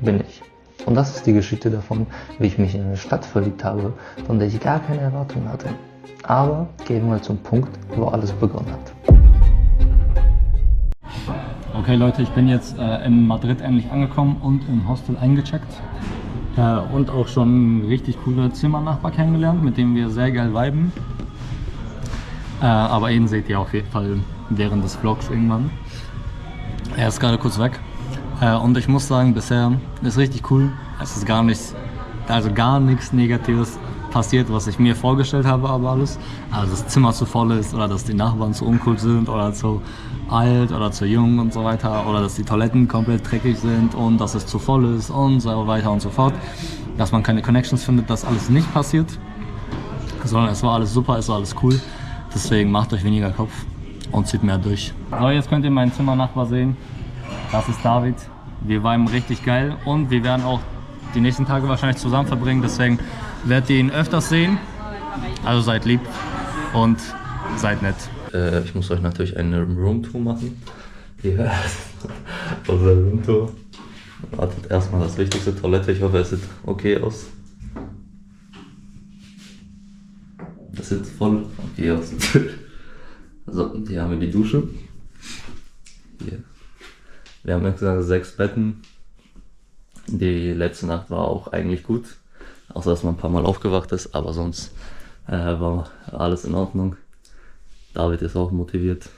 bin ich. Und das ist die Geschichte davon, wie ich mich in eine Stadt verliebt habe, von der ich gar keine Erwartungen hatte. Aber gehen wir zum Punkt, wo alles begonnen hat. Okay Leute, ich bin jetzt in Madrid endlich angekommen und im Hostel eingecheckt. Und auch schon richtig coole Zimmernachbar kennengelernt, mit dem wir sehr geil viben. Aber ihn seht ihr auf jeden Fall während des Vlogs irgendwann. Er ist gerade kurz weg. Und ich muss sagen, bisher ist richtig cool. Es ist gar nichts Negatives passiert, was ich mir vorgestellt habe, aber alles. Also dass das Zimmer zu voll ist oder dass die Nachbarn zu uncool sind oder zu alt oder zu jung und so weiter. Oder dass die Toiletten komplett dreckig sind und dass es zu voll ist und so weiter und so fort. Dass man keine Connections findet, das alles nicht passiert. Sondern es war alles super, es war alles cool. Deswegen macht euch weniger Kopf und zieht mehr durch. So, jetzt könnt ihr meinen Zimmernachbar sehen. Das ist David. Wir viben richtig geil und wir werden auch die nächsten Tage wahrscheinlich zusammen verbringen. Deswegen werdet ihr ihn öfters sehen. Also seid lieb und seid nett. Ich muss euch natürlich eine Roomtour machen. Hier unsere Roomtour. Wartet erstmal das wichtigste, Toilette. Ich hoffe, es sieht okay aus. Das sieht voll okay aus. So, hier haben wir die Dusche. Hier. Wir haben insgesamt 6 Betten. Die letzte Nacht war auch eigentlich gut. Außer dass man ein paar Mal aufgewacht ist, aber sonst war alles in Ordnung. David ist auch motiviert.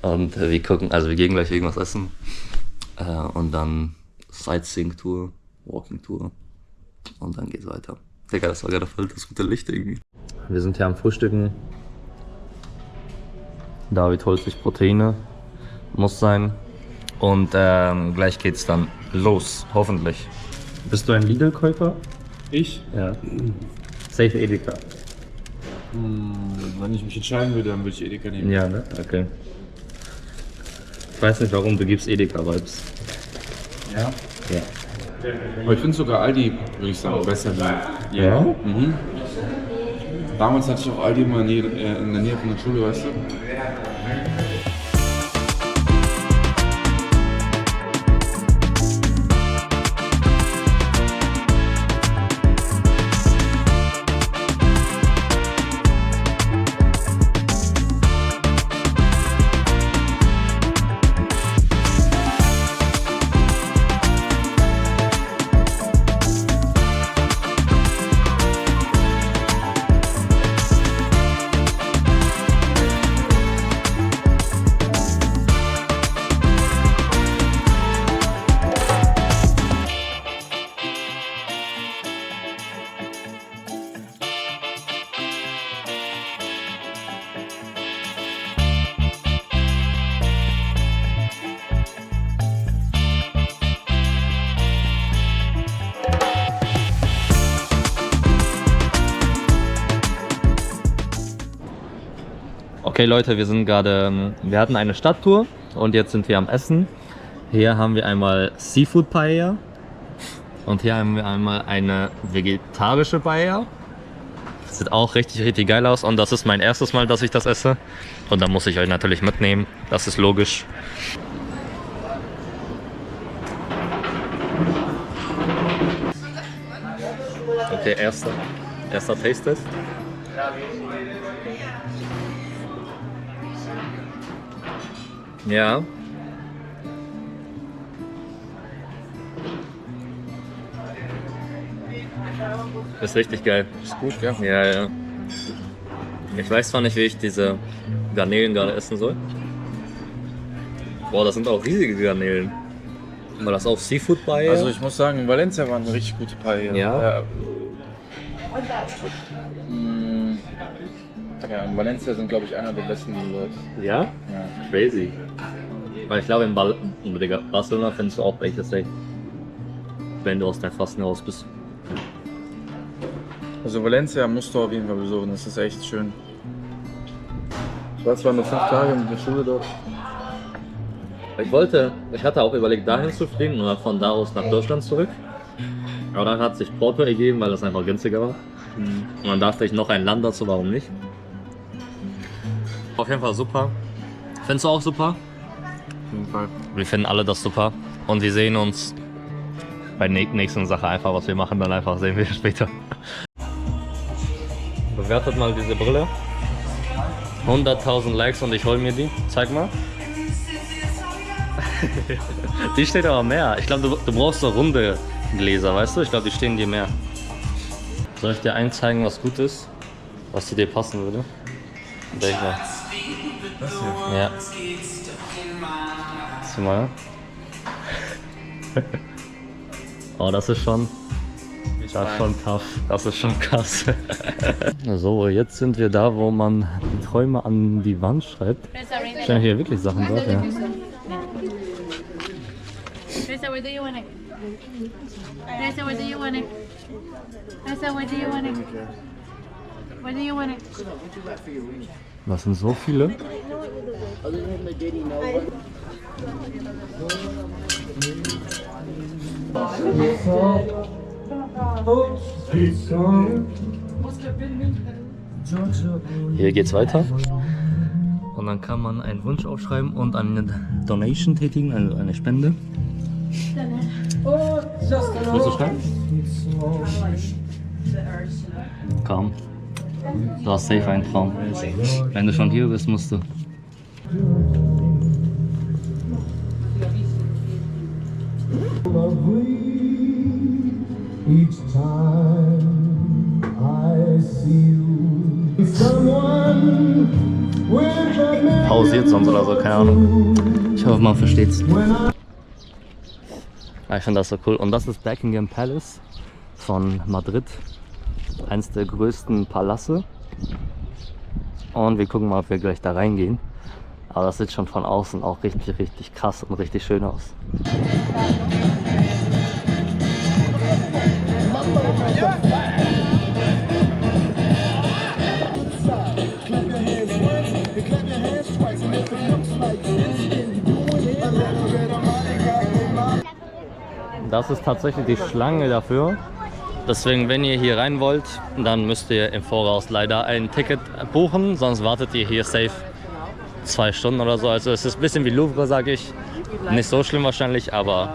Und wir gehen gleich irgendwas essen. Und dann Sightseeing-Tour, Walking-Tour. Und dann geht's weiter. Digga, das war gerade voll das gute Licht irgendwie. Wir sind hier am Frühstücken. David holt sich Proteine. Muss sein. Und gleich geht's dann los, hoffentlich. Bist du ein Lidl-Käufer? Ich? Ja. Safe Edeka. Wenn ich mich entscheiden würde, dann würde ich Edeka nehmen. Ja, ne? Okay. Ich weiß nicht warum, du gibst Edeka-Vibes. Ja? Ja. Aber ich finde sogar Aldi, würde ich sagen, besser. Ja? Mhm. Damals hatte ich auch Aldi immer in der Nähe von der Schule, weißt du? Okay Leute, wir hatten eine Stadttour und jetzt sind wir am Essen. Hier haben wir einmal Seafood Paella und hier haben wir einmal eine vegetarische Paella. Das sieht auch richtig geil aus und das ist mein erstes Mal, dass ich das esse. Und da muss ich euch natürlich mitnehmen, das ist logisch. Okay, erster Taste-Test. Ja. Ist richtig geil. Ist gut, ja? Ja. Ich weiß zwar nicht, wie ich diese Garnelen gerade essen soll. Boah, das sind auch riesige Garnelen. War das auch Seafood bei? Also ich muss sagen, in Valencia war eine richtig gute Paella. Ja? Ja, in Valencia sind, glaube ich, einer der besten, die dort. Ja? Ja. Crazy. Weil ich glaube, in Barcelona findest du auch welche safe. Wenn du aus deinem Fasten raus bist. Also Valencia musst du auf jeden Fall besuchen, das ist echt schön. Ich war zwar nur 5 Tage mit der Schule dort. Ich hatte auch überlegt, dahin zu fliegen und dann von da aus nach Deutschland zurück. Aber dann hat sich Porto ergeben, weil das einfach günstiger war. Und dann dachte ich noch ein Land dazu, warum nicht? Auf jeden Fall super. Findest du auch super? Auf jeden Fall. Wir finden alle das super. Und wir sehen uns bei der nächsten Sache einfach, was wir machen, dann einfach sehen wir später. Bewertet mal diese Brille. 100.000 Likes und ich hol mir die. Zeig mal. Die steht aber mehr. Ich glaube, du brauchst so runde Gläser, weißt du? Ich glaube, die stehen dir mehr. Soll ich dir eins zeigen, was gut ist? Was zu dir passen würde? Welcher? Das hier? Ja. Sieh mal. Oh, das ist schon tough. Das ist schon krass. So, jetzt sind wir da, wo man die Träume an die Wand schreibt. Stehen hier wirklich Sachen drauf, ja. Teresa, where do you want it? Teresa, where do you want it? Teresa, where do you want it? Where do you want it? Was sind so viele? Hier geht's weiter. Und dann kann man einen Wunsch aufschreiben und eine Donation tätigen, also eine Spende. Willst du schreiben? Komm. Du hast safe einen Traum. Wenn du schon hier bist, musst du. Each time I see you, someone with a Pausiert sonst oder so, keine Ahnung. Ich hoffe, man versteht's. Ja, ich finde das so cool. Und das ist Buckingham Palace von Madrid. Eins der größten Palasse. Und wir gucken mal, ob wir gleich da reingehen. Aber das sieht schon von außen auch richtig, richtig krass und richtig schön aus. Das ist tatsächlich die Schlange dafür. Deswegen, wenn ihr hier rein wollt, dann müsst ihr im Voraus leider ein Ticket buchen, sonst wartet ihr hier safe 2 Stunden oder so. Also es ist ein bisschen wie Louvre, sage ich. Nicht so schlimm wahrscheinlich, aber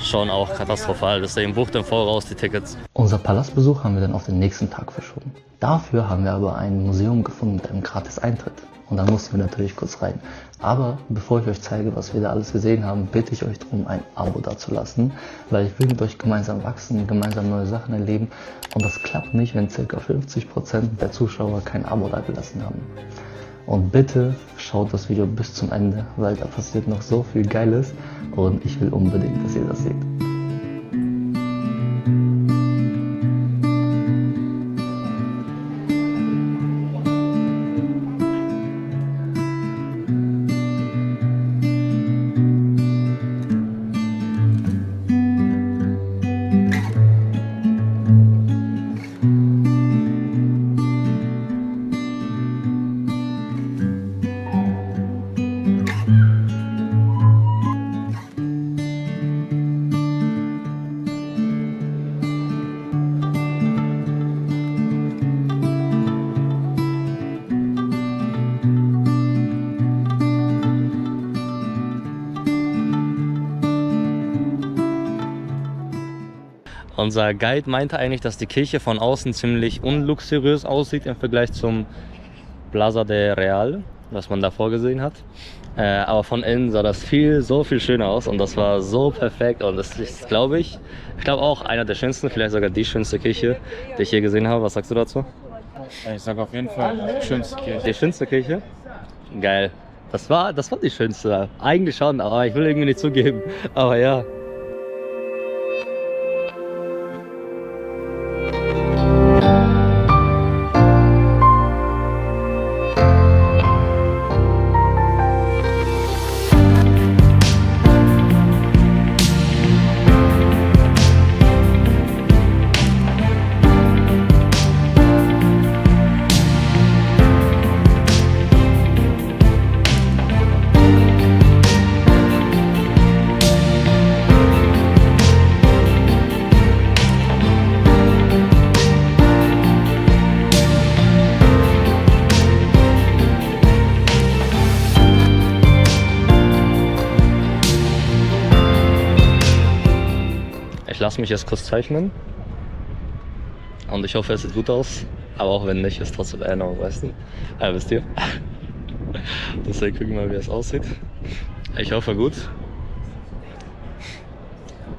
schon auch katastrophal. Deswegen bucht im Voraus die Tickets. Unser Palastbesuch haben wir dann auf den nächsten Tag verschoben. Dafür haben wir aber ein Museum gefunden mit einem gratis Eintritt. Und da mussten wir natürlich kurz rein. Aber bevor ich euch zeige, was wir da alles gesehen haben, bitte ich euch darum, ein Abo dazulassen, weil ich will mit euch gemeinsam wachsen, gemeinsam neue Sachen erleben. Und das klappt nicht, wenn ca. 50% der Zuschauer kein Abo dagelassen haben. Und bitte schaut das Video bis zum Ende, weil da passiert noch so viel Geiles und ich will unbedingt, dass ihr das seht. Unser Guide meinte eigentlich, dass die Kirche von außen ziemlich unluxuriös aussieht im Vergleich zum Plaza de Real, was man davor gesehen hat. Aber von innen sah das so viel schöner aus und das war so perfekt und das ist, glaube ich auch einer der schönsten, vielleicht sogar die schönste Kirche, die ich je gesehen habe. Was sagst du dazu? Ich sag auf jeden Fall die schönste Kirche. Die schönste Kirche? Geil. Das war die schönste. Eigentlich schon, aber ich will irgendwie nicht zugeben. Aber ja. lasse mich jetzt kurz zeichnen. Und ich hoffe, es sieht gut aus. Aber auch wenn nicht, ist trotzdem Erinnerung, weißt du? Wisst ihr? Deswegen gucken wir mal, wie es aussieht. Ich hoffe gut.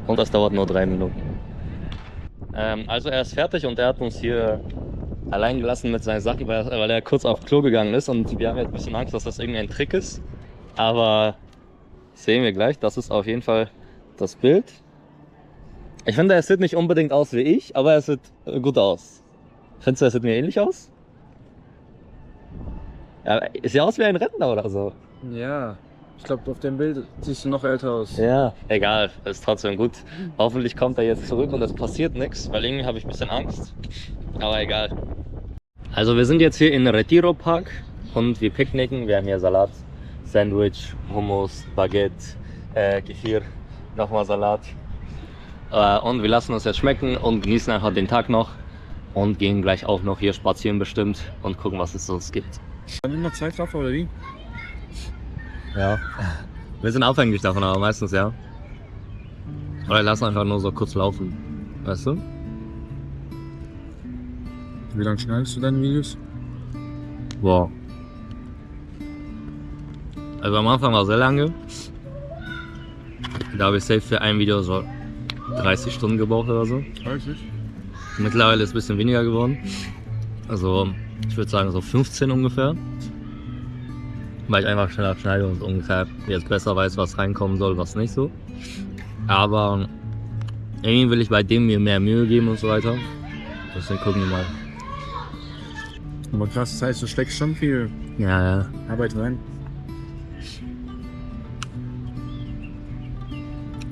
Und das dauert nur 3 Minuten. Also er ist fertig und er hat uns hier allein gelassen mit seinen Sachen, weil er kurz auf Klo gegangen ist. Und wir haben jetzt ein bisschen Angst, dass das irgendein Trick ist. Aber sehen wir gleich. Das ist auf jeden Fall das Bild. Ich finde, er sieht nicht unbedingt aus wie ich, aber er sieht gut aus. Findest du, er sieht mir ähnlich aus? Ja, ist ja aus wie ein Rentner oder so. Ja, ich glaube, auf dem Bild siehst du noch älter aus. Ja, egal, ist trotzdem gut. Hoffentlich kommt er jetzt zurück und es passiert nichts, weil irgendwie habe ich ein bisschen Angst. Aber egal. Also wir sind jetzt hier in Retiro Park und wir picknicken. Wir haben hier Salat, Sandwich, Hummus, Baguette, Kefir, nochmal Salat. Und wir lassen uns jetzt schmecken und genießen einfach den Tag noch. Und gehen gleich auch noch hier spazieren bestimmt und gucken, was es sonst gibt. Haben wir noch Zeitraffer oder wie? Ja. Wir sind abhängig davon, aber meistens ja. Oder lassen einfach nur so kurz laufen. Weißt du? Wie lange schneidest du deine Videos? Boah. Also am Anfang war sehr lange. Da habe ich safe für ein Video so 30 Stunden gebraucht oder so. 30? Mittlerweile ist es ein bisschen weniger geworden. Also ich würde sagen so 15 ungefähr. Weil ich einfach schneller schneide und ungefähr jetzt besser weiß, was reinkommen soll, was nicht so. Aber irgendwie will ich bei dem mir mehr Mühe geben und so weiter. Deswegen gucken wir mal. Aber krass, das heißt, du steckst schon viel Ja. Arbeit rein.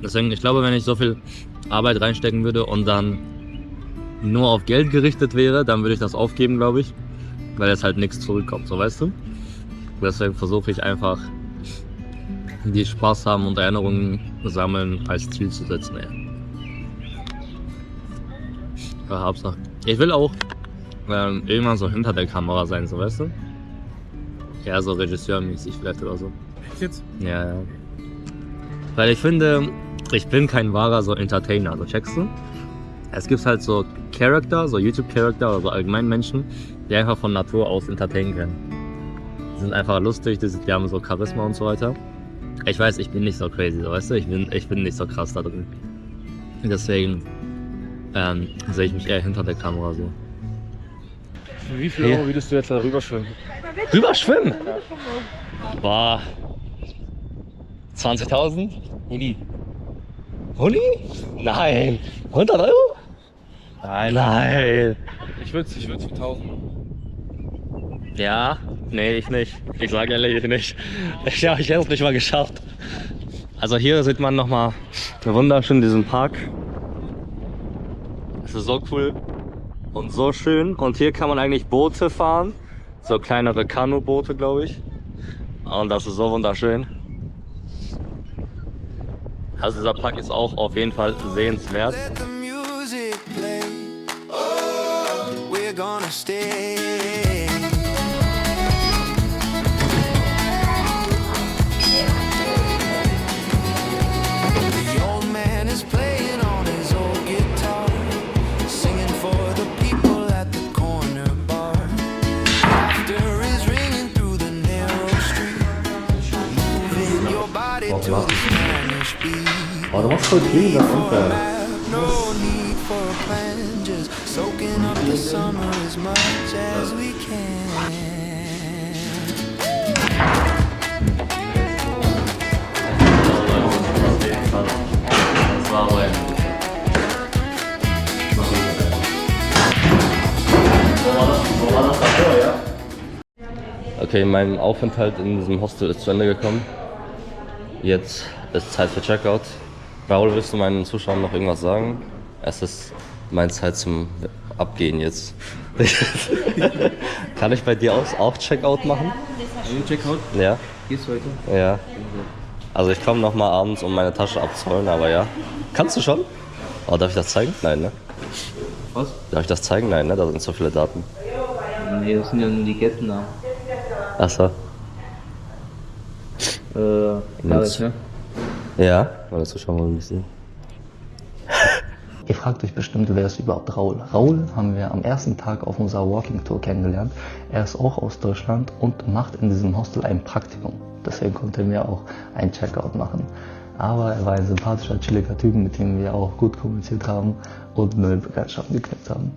Deswegen, ich glaube, wenn ich so viel Arbeit reinstecken würde und dann nur auf Geld gerichtet wäre, dann würde ich das aufgeben, glaube ich. Weil jetzt halt nichts zurückkommt, so weißt du? Deswegen versuche ich einfach, die Spaß haben und Erinnerungen sammeln als Ziel zu setzen. Ey. Ja, Hauptsache. Ich will auch irgendwann so hinter der Kamera sein, so weißt du? Ja, so regisseurmäßig vielleicht oder so. Echt jetzt? Ja. Weil ich finde, ich bin kein wahrer so Entertainer, so checkst du? Es gibt halt so Charakter, so YouTube-Charakter oder so allgemein Menschen, die einfach von Natur aus entertainen können. Die sind einfach lustig, die haben so Charisma und so weiter. Ich weiß, ich bin nicht so crazy, so, weißt du? Ich bin nicht so krass da drin. Deswegen sehe ich mich eher hinter der Kamera so. Für wie viel Euro würdest du jetzt da rüberschwimmen? Rüberschwimmen? Boah. 20.000? Huni? Nein. 100 Euro? Nein. Ich würde für 1000. Ja, nee, ich nicht. Ich sage ehrlich, ich nicht. Ich hätte es nicht mal geschafft. Also hier sieht man nochmal wunderschön diesen Park. Es ist so cool und so schön. Und hier kann man eigentlich Boote fahren. So kleinere Kanuboote, glaube ich. Und das ist so wunderschön. Also dieser Park ist auch auf jeden Fall sehenswert. Let the music play. Oh, we're gonna stay. The old man is playing on his old guitar, singing for the people at the corner bar. Laughter is ringing through the narrow street, moving your body to the Spanish beat. Oh, du machst voll clean das Umfeld. No need for a plan, just soaking up the summer as much as we can. Das war aber Wo war das davor, ja? Okay, mein Aufenthalt in diesem Hostel ist zu Ende gekommen. Jetzt ist Zeit für Checkout. Raul, willst du meinen Zuschauern noch irgendwas sagen? Es ist meine Zeit zum Abgehen jetzt. Kann ich bei dir auch Checkout machen? Checkout? Ja. Gehst du heute? Ja. Also ich komme noch mal abends, um meine Tasche abzuholen, aber ja. Kannst du schon? Oh, darf ich das zeigen? Nein, ne? Was? Darf ich das zeigen? Nein, ne? Da sind so viele Daten. Nee, das sind ja nur die Gästennamen. Achso. Alles, ne? Ja, weil das Zuschauer mal ein bisschen. fragt euch bestimmt, wer ist überhaupt Raul? Raul haben wir am ersten Tag auf unserer Walking Tour kennengelernt. Er ist auch aus Deutschland und macht in diesem Hostel ein Praktikum. Deswegen konnte er mir auch ein Checkout machen. Aber er war ein sympathischer, chilliger Typ, mit dem wir auch gut kommuniziert haben und neue Bekanntschaften geknüpft haben.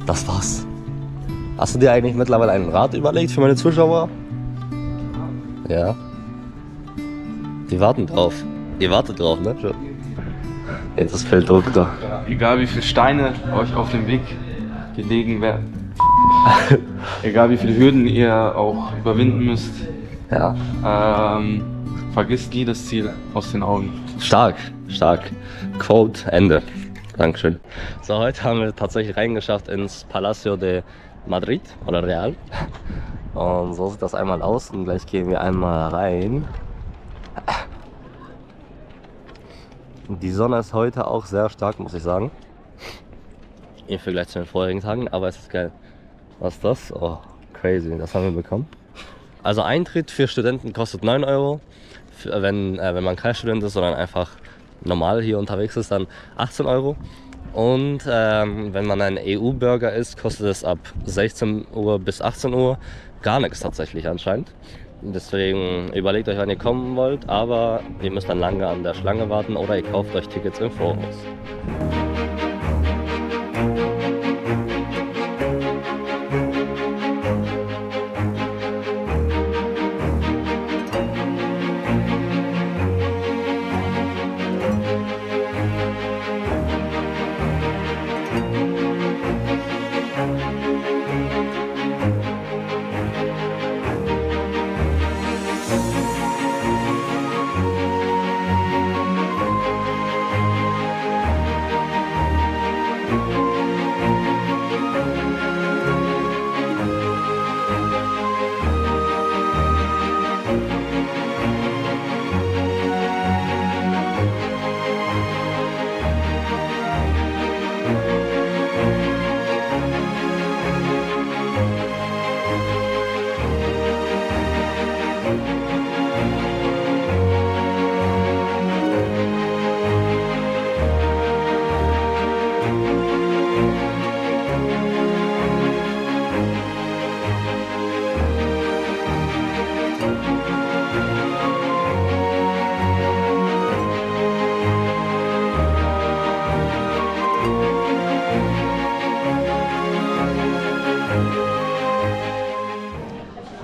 Das war's. Hast du dir eigentlich mittlerweile einen Rat überlegt für meine Zuschauer? Ja. Die warten drauf. Ihr wartet drauf, ne? Jetzt ist Felddruck da. Egal wie viele Steine euch auf dem Weg gelegen werden, egal wie viele Hürden ihr auch überwinden müsst, Ja. vergisst nie das Ziel aus den Augen. Stark, stark. Quote, Ende. Dankeschön. So, heute haben wir tatsächlich reingeschafft ins Palacio de Madrid oder Real. Und so sieht das einmal aus und gleich gehen wir einmal rein. Die Sonne ist heute auch sehr stark, muss ich sagen. Im Vergleich zu den vorherigen Tagen, aber es ist geil. Was ist das? Oh, crazy, das haben wir bekommen. Also Eintritt für Studenten kostet 9 Euro. Wenn man kein Student ist, sondern einfach normal hier unterwegs ist, dann 18 Euro. Und wenn man ein EU-Bürger ist, kostet es ab 16 Uhr bis 18 Uhr gar nichts tatsächlich anscheinend. Deswegen überlegt euch, wann ihr kommen wollt, aber ihr müsst dann lange an der Schlange warten oder ihr kauft euch Tickets im Voraus.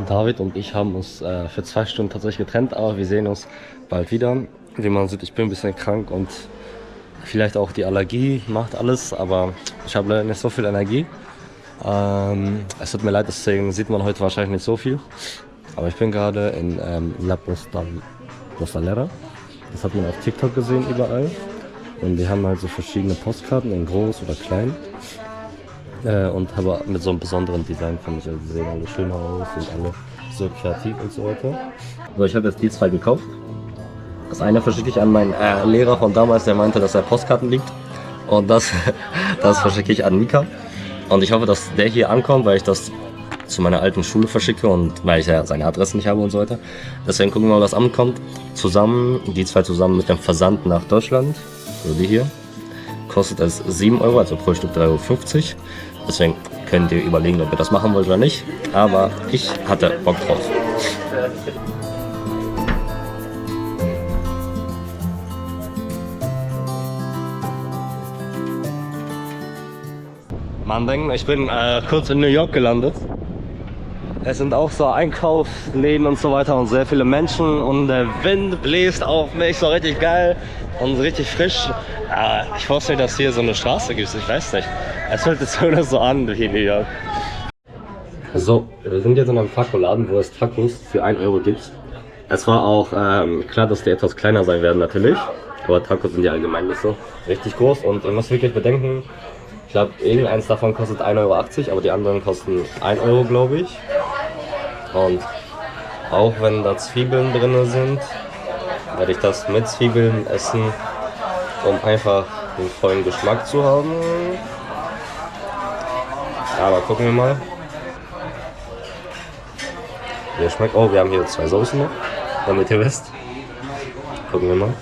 David und ich haben uns für 2 Stunden tatsächlich getrennt, aber wir sehen uns bald wieder. Wie man sieht, ich bin ein bisschen krank und vielleicht auch die Allergie macht alles, aber ich habe leider nicht so viel Energie. Es tut mir leid, deswegen sieht man heute wahrscheinlich nicht so viel. Aber ich bin gerade in La Postalera. Das hat man auf TikTok gesehen überall. Und die haben halt so verschiedene Postkarten in groß oder klein. Und aber mit so einem besonderen Design, finde ich. Also die sehen alle schön aus und alle so kreativ und so weiter. So, ich habe jetzt die 2 gekauft. Das eine verschicke ich an meinen Lehrer von damals, der meinte, dass er Postkarten liebt. Und das verschicke ich an Mika. Und ich hoffe, dass der hier ankommt, weil ich das zu meiner alten Schule verschicke und weil ich ja seine Adresse nicht habe und so weiter. Deswegen gucken wir mal, was ankommt. Zusammen, die 2 zusammen mit dem Versand nach Deutschland, so die hier, kostet es 7 Euro, also pro Stück 3,50 Euro. Deswegen könnt ihr überlegen, ob ihr das machen wollt oder nicht. Aber ich hatte Bock drauf. Man denkt, ich bin kurz in New York gelandet. Es sind auch so Einkaufsläden und so weiter und sehr viele Menschen und der Wind bläst auf mich, so richtig geil und richtig frisch. Ich wusste nicht, dass hier so eine Straße gibt, ich weiß nicht. Es fühlt sich so an wie New York. So, wir sind jetzt in einem Tacoladen, wo es Tacos für 1 Euro gibt. Es war auch klar, dass die etwas kleiner sein werden natürlich, aber Tacos sind ja allgemein nicht so richtig groß und ihr müsst wirklich bedenken, ich glaube, irgendeins davon kostet 1,80 Euro, aber die anderen kosten 1 Euro, glaube ich. Und auch wenn da Zwiebeln drin sind, werde ich das mit Zwiebeln essen, um einfach den vollen Geschmack zu haben. Ja, aber gucken wir mal. Wie der schmeckt. Oh, wir haben hier 2 Soßen noch, damit ihr wisst. Gucken wir mal.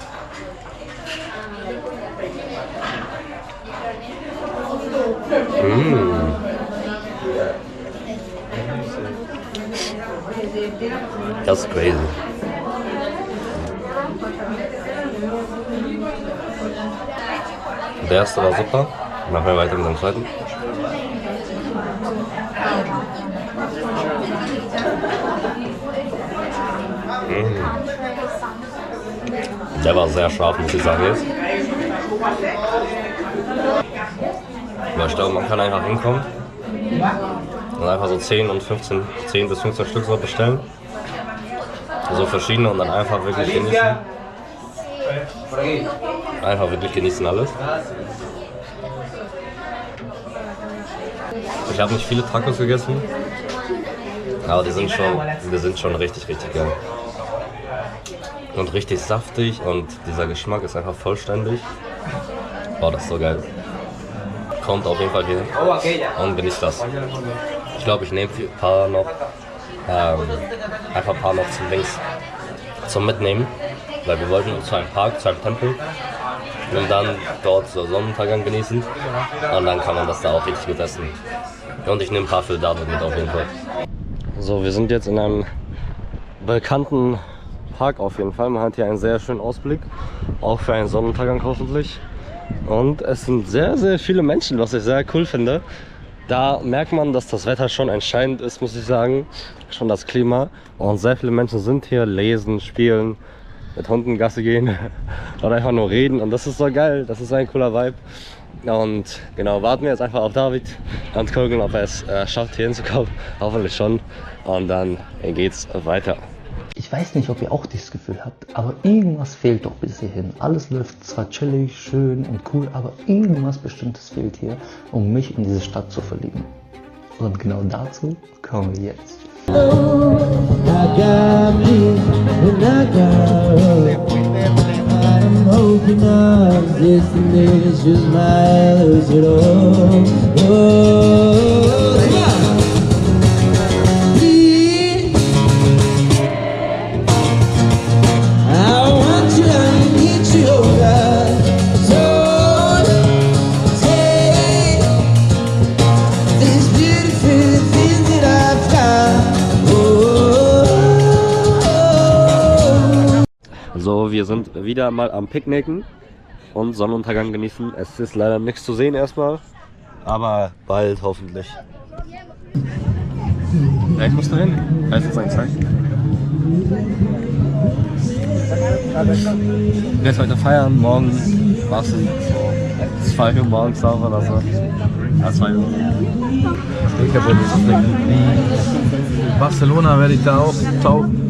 Das ist crazy. Der erste war super. Machen wir weiter mit dem zweiten. Der war sehr scharf, muss ich sagen jetzt. Aber ich glaube, man kann einfach hinkommen und einfach so 10 bis 15 Stück so bestellen. So verschiedene und dann einfach wirklich genießen. Einfach wirklich genießen alles. Ich habe nicht viele Tacos gegessen, aber die sind schon richtig, richtig geil. Und richtig saftig und dieser Geschmack ist einfach vollständig. Boah, das ist so geil. Kommt auf jeden Fall hier und genießt das. Ich glaube, ich nehme ein paar noch, einfach ein paar noch zum Mitnehmen, weil wir wollten zu einem Park, zu einem Tempel und dann dort so Sonnenuntergang genießen und dann kann man das da auch richtig gut essen. Und ich nehme ein paar für David mit auf jeden Fall. So, wir sind jetzt in einem bekannten Park auf jeden Fall. Man hat hier einen sehr schönen Ausblick, auch für einen Sonnenuntergang hoffentlich. Und es sind sehr, sehr viele Menschen, was ich sehr cool finde. Da merkt man, dass das Wetter schon entscheidend ist, muss ich sagen. Schon das Klima. Und sehr viele Menschen sind hier, lesen, spielen, mit Hunden Gasse gehen oder einfach nur reden. Und das ist so geil, das ist ein cooler Vibe. Und genau, warten wir jetzt einfach auf David und gucken, ob er es schafft, hier hinzukommen. Hoffentlich schon. Und dann geht's weiter. Ich weiß nicht, ob ihr auch dieses Gefühl habt, aber irgendwas fehlt doch bis hierhin. Alles läuft zwar chillig, schön und cool, aber irgendwas Bestimmtes fehlt hier, um mich in diese Stadt zu verlieben. Und genau dazu kommen wir jetzt. I got me and I got her. I'm hoping our destination's miles at all. Please, I want you, I need you, oh God. So take these beautiful things that I've got. So, wir sind wieder mal am Picknicken und Sonnenuntergang genießen. Es ist leider nichts zu sehen erstmal, aber bald hoffentlich. Ja, ich muss da hin. Das ist ein Zeichen. Ich werde heute feiern. Morgen war es so 2 Uhr morgens auf oder so. Ja, 2 Uhr. Ich habe nichts zu trinken. Barcelona werde ich da auch tauchen.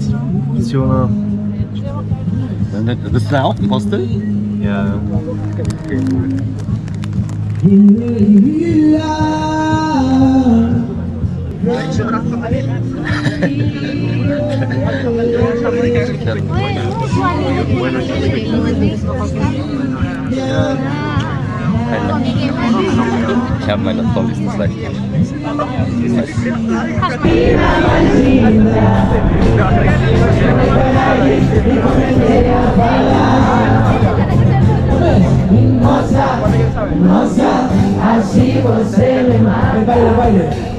Bist du da auch im Hostel? Ja. Ich habe meine Frau ist das leicht. Nossa, assim você me mata.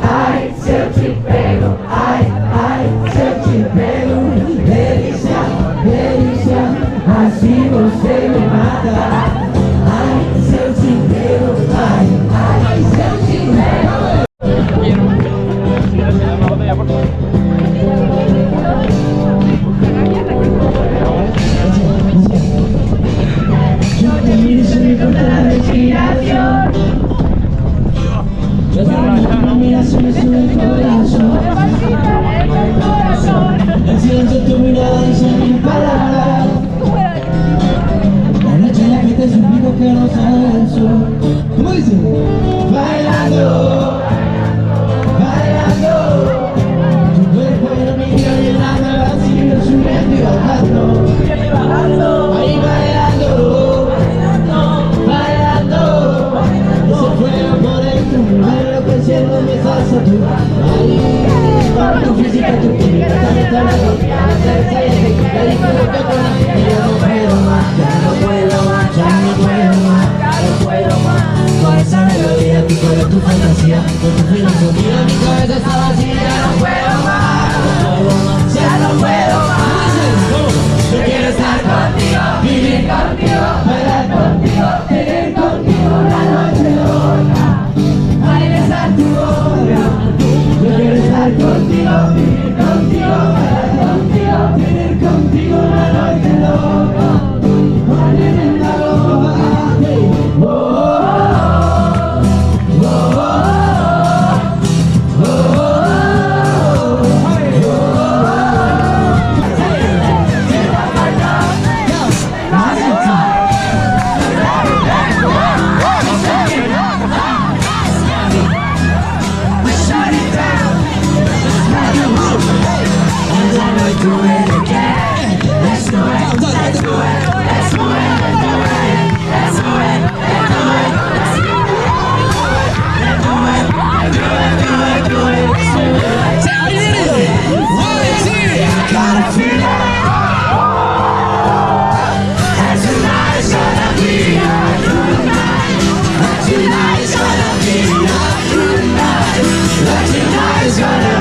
Ai, se eu te pego, ai, se eu te pego. Delícia, delícia, assim você me mata. Ai, se eu te pego, ai, se eu te pego. Yo te miro con la respiración. Yo te miro con la admiración, me sube el corazón. El silencio de tu mirada dice mil palabras. La noche en la que te suplico que no salga el sol. ¿Cómo dice? Bailando, bailando. Tu cuerpo y mi vida llenando el vacío, subiendo y bajando. Ahí bailando, bailando. Ese fuego por dentro, enloqueciendo mi salsa tú. Ahí, con tu física, tu química, también te la confianza, esa eléctrica, y con lo que con la gente ya no puedo más, ya no puedo más, ya no puedo más, ya no puedo más. Con esa melodía, tu fuera tu fantasía, con tu filosofía mi cabeza está vacía. Ya no puedo más, ya no puedo más. Yo quiero estar contigo, vivir contigo, bailar contigo, tener contigo una noche loca. Ay, besar tu boca. Yo quiero estar contigo, vivir contigo, bailar contigo, tener contigo una noche loca. Ponerme en la boca. Oh, oh, oh, oh, oh, oh, Tonight's gonna